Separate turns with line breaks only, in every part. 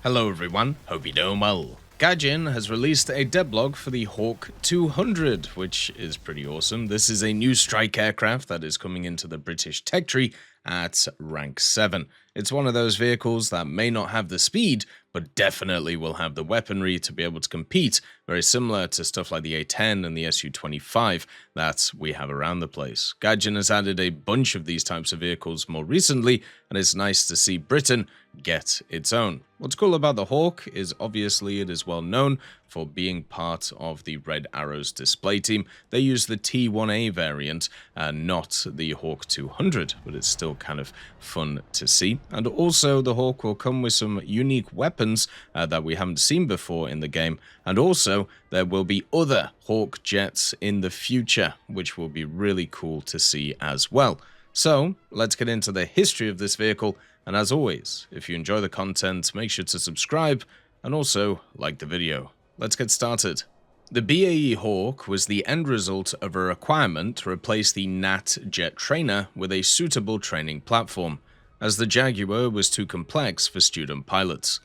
Hello everyone, hope you're doing well. Gaijin has released a Deblog for the Hawk 200, which is pretty awesome. This is a new strike aircraft that is coming into the British tech tree at rank 7. It's one of those vehicles that may not have the speed, but definitely will have the weaponry to be able to compete, very similar to stuff like the A10 and the Su-25 that we have around the place. Gaijin has added a bunch of these types of vehicles more recently, and it's nice to see Britain get its own. What's cool about the Hawk is obviously it is well known for being part of the Red Arrows display team. They use the T1A variant, not the Hawk 200, but it's still kind of fun to see. And also the Hawk will come with some unique weapons that we haven't seen before in the game, and also there will be other Hawk jets in the future, which will be really cool to see as well. So let's get into the history of this vehicle, and as always, if you enjoy the content, make sure to subscribe and also like the video. Let's get started. The BAE Hawk was the end result of a requirement to replace the NAT jet trainer with a suitable training platform, as the Jaguar was too complex for student pilots.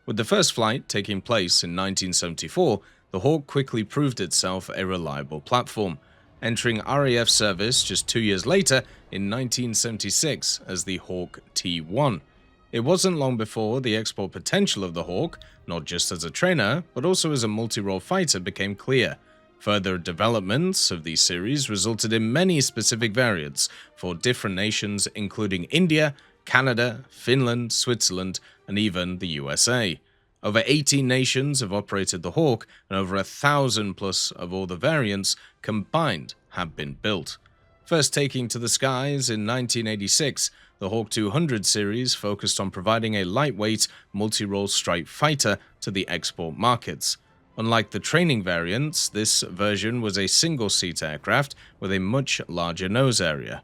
With the first flight taking place in 1974, the Hawk quickly proved itself a reliable platform, entering RAF service just 2 years later in 1976 as the Hawk T1. It wasn't long before the export potential of the Hawk, not just as a trainer, but also as a multi-role fighter, became clear. Further developments of these series resulted in many specific variants for different nations, including India, Canada, Finland, Switzerland, and even the USA. Over 18 nations have operated the Hawk, and over 1,000 plus of all the variants combined have been built. First taking to the skies in 1986, the Hawk 200 series focused on providing a lightweight, multi-role strike fighter to the export markets. Unlike the training variants, this version was a single-seat aircraft with a much larger nose area.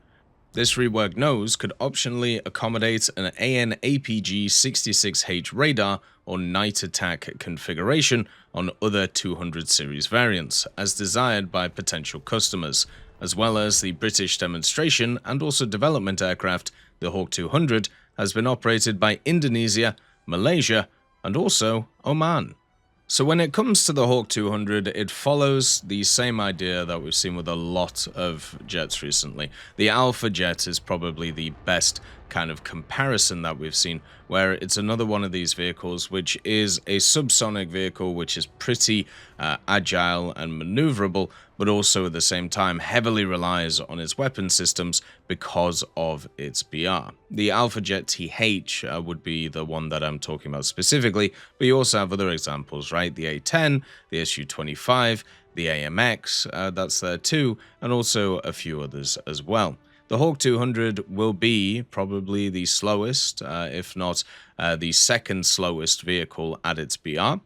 This reworked nose could optionally accommodate an AN/APG-66H radar or night attack configuration on other 200 series variants, as desired by potential customers, as well as the British demonstration and also development aircraft. The Hawk 200 has been operated by Indonesia, Malaysia, and also Oman. So when it comes to the Hawk 200, it follows the same idea that we've seen with a lot of jets recently. The Alpha jet is probably the best kind of comparison that we've seen, where it's another one of these vehicles which is a subsonic vehicle which is pretty agile and maneuverable, but also at the same time heavily relies on its weapon systems because of its BR. The Alpha Jet TH would be the one that I'm talking about specifically, but you also have other examples, right? The A10, the Su-25, the AMX, that's there too, and also a few others as well. The Hawk 200 will be probably the slowest, if not the second slowest vehicle at its BR.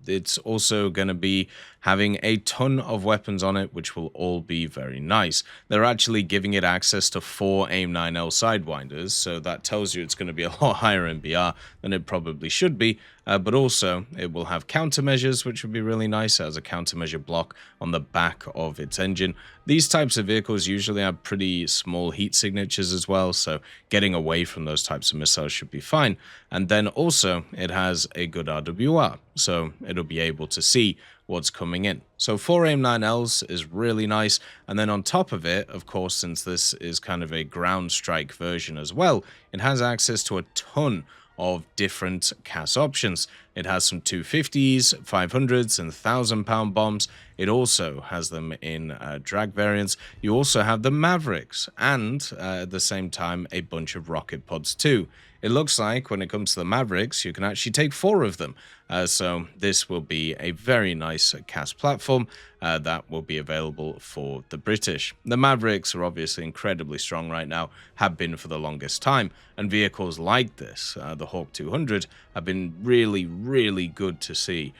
It's also going to be having a ton of weapons on it, which will all be very nice. They're actually giving it access to 4 A9L Sidewinders, so that tells you it's going to be a lot higher in BR than it probably should be, but also it will have countermeasures, which would be really nice as a countermeasure block on the back of its engine. These types of vehicles usually have pretty small heat signatures as well, so getting away from those types of missiles should be fine. And then also it has a good RWR, so it'll be able to see what's coming in. So 4 AIM-9Ls is really nice, and then on top of it, of course, since this is kind of a ground strike version as well, it has access to a ton of different CAS options. It has some 250s, 500s, and 1,000-pound bombs. It also has them in drag variants. You also have the Mavericks, and at the same time, a bunch of rocket pods too. It looks like when it comes to the Mavericks, you can actually take 4 of them. So this will be a very nice CAS platform that will be available for the British. The Mavericks are obviously incredibly strong right now, have been for the longest time, and vehicles like this, the Hawk 200, have been really good to see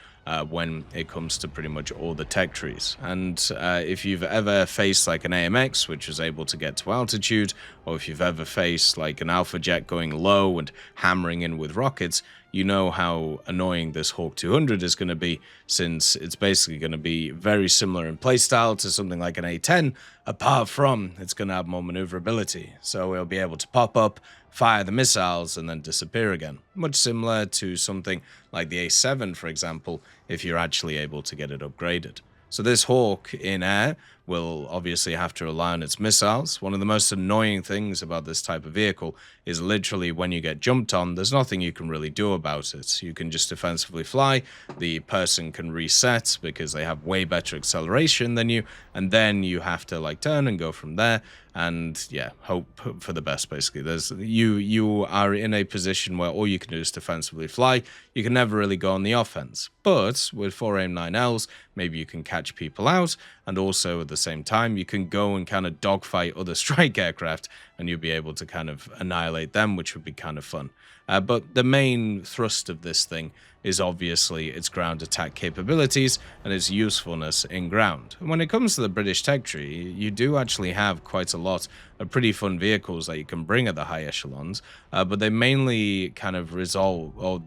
when it comes to pretty much all the tech trees. And if you've ever faced like an AMX, which was able to get to altitude, or if you've ever faced like an Alpha Jet going low and hammering in with rockets, you know how annoying this Hawk 200 is going to be, since it's basically going to be very similar in playstyle to something like an A10, apart from it's going to have more maneuverability. So it'll be able to pop up, fire the missiles, and then disappear again. Much similar to something like the A7, for example, if you're actually able to get it upgraded. So this Hawk in air will obviously have to rely on its missiles. One of the most annoying things about this type of vehicle is literally when you get jumped on, there's nothing you can really do about it. You can just defensively fly, the person can reset because they have way better acceleration than you, and then you have to like turn and go from there, and yeah, hope for the best basically. You are in a position where all you can do is defensively fly. You can never really go on the offense. But with 4 AIM-9Ls, maybe you can catch people out, and also at the same time you can go and kind of dogfight other strike aircraft, and you'll be able to kind of annihilate them, which would be kind of fun. But the main thrust of this thing is obviously its ground attack capabilities and its usefulness in ground. And when it comes to the British tech tree, you do actually have quite a lot of pretty fun vehicles that you can bring at the high echelons, but they mainly kind of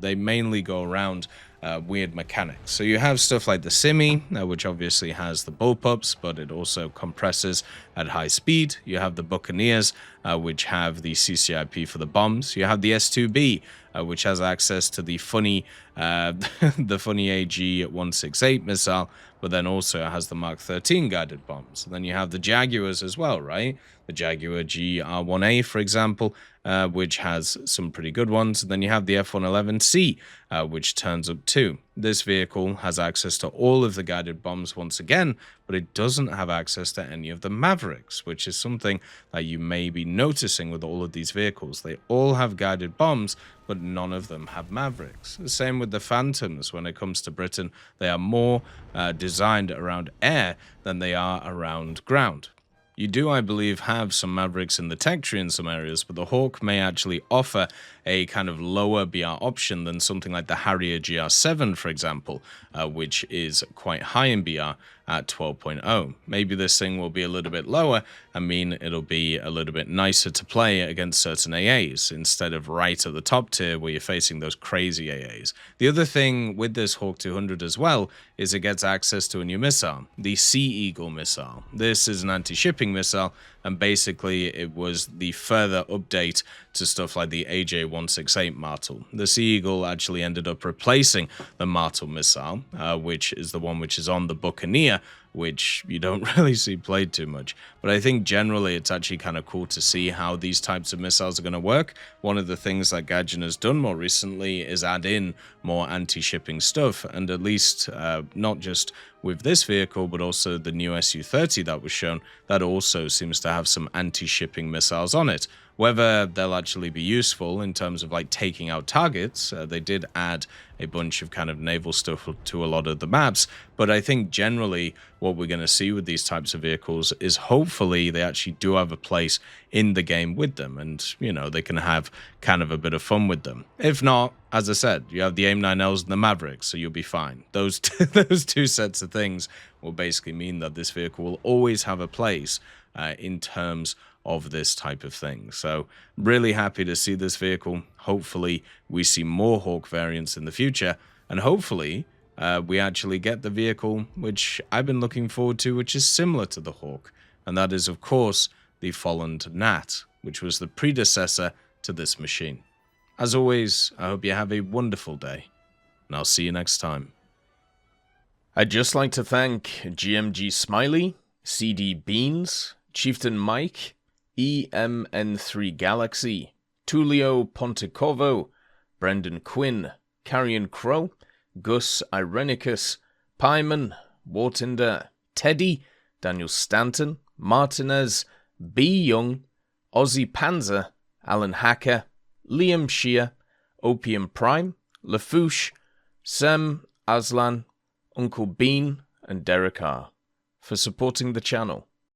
they mainly go around weird mechanics. So you have stuff like the Simi, which obviously has the bullpups, but it also compresses at high speed. You have the Buccaneers, which have the CCIP for the bombs. You have the S2B, which has access to the funny AG-168 missile, but then also has the Mark 13 guided bombs. And then you have the Jaguars as well, right? The Jaguar GR1A, for example, which has some pretty good ones. And then you have the F111C, which turns up too. This vehicle has access to all of the guided bombs once again, but it doesn't have access to any of the Mavericks, which is something that you may be noticing with all of these vehicles. They all have guided bombs, but none of them have Mavericks. The same with the Phantoms. When it comes to Britain, they are more designed around air than they are around ground. You do, I believe, have some Mavericks in the tech tree in some areas, but the Hawk may actually offer a kind of lower BR option than something like the Harrier GR7, for example, which is quite high in BR at 12.0. Maybe this thing will be a little bit lower. I mean, it'll be a little bit nicer to play against certain AAs instead of right at the top tier where you're facing those crazy AAs. The other thing with this Hawk 200 as well is it gets access to a new missile, the Sea Eagle missile. This is an anti-shipping missile, and basically it was the further update to stuff like the AJ-168 Martel. The Sea Eagle actually ended up replacing the Martel missile, which is the one which is on the Buccaneer, which you don't really see played too much. But I think generally it's actually kind of cool to see how these types of missiles are going to work. One of the things that Gadget has done more recently is add in more anti-shipping stuff, and at least not just with this vehicle, but also the new Su-30 that was shown, that also seems to have some anti-shipping missiles on it. Whether they'll actually be useful in terms of like taking out targets, they did add a bunch of kind of naval stuff to a lot of the maps, but I think generally what we're going to see with these types of vehicles is hopefully they actually do have a place in the game with them, and you know, they can have kind of a bit of fun with them. If not, as I said, you have the AIM-9Ls and the Mavericks, so you'll be fine. Those two sets of things will basically mean that this vehicle will always have a place in terms of this type of thing. So really happy to see this vehicle. Hopefully we see more Hawk variants in the future, and hopefully we actually get the vehicle which I've been looking forward to, which is similar to the Hawk, and that is of course the Folland Gnat, which was the predecessor to this machine. As always, I hope you have a wonderful day, and I'll see you next time. I'd just like to thank GMG Smiley, CD Beans, Chieftain Mike, EMN3 Galaxy, Tulio Pontecorvo, Brendan Quinn, Carrion Crow, Gus Irenicus, Pyman, Wartinder, Teddy, Daniel Stanton, Martinez, B. Young, Ozzy Panzer, Alan Hacker, Liam Shear, Opium Prime, Lafouche, Sem, Aslan, Uncle Bean, and Derek R. for supporting the channel.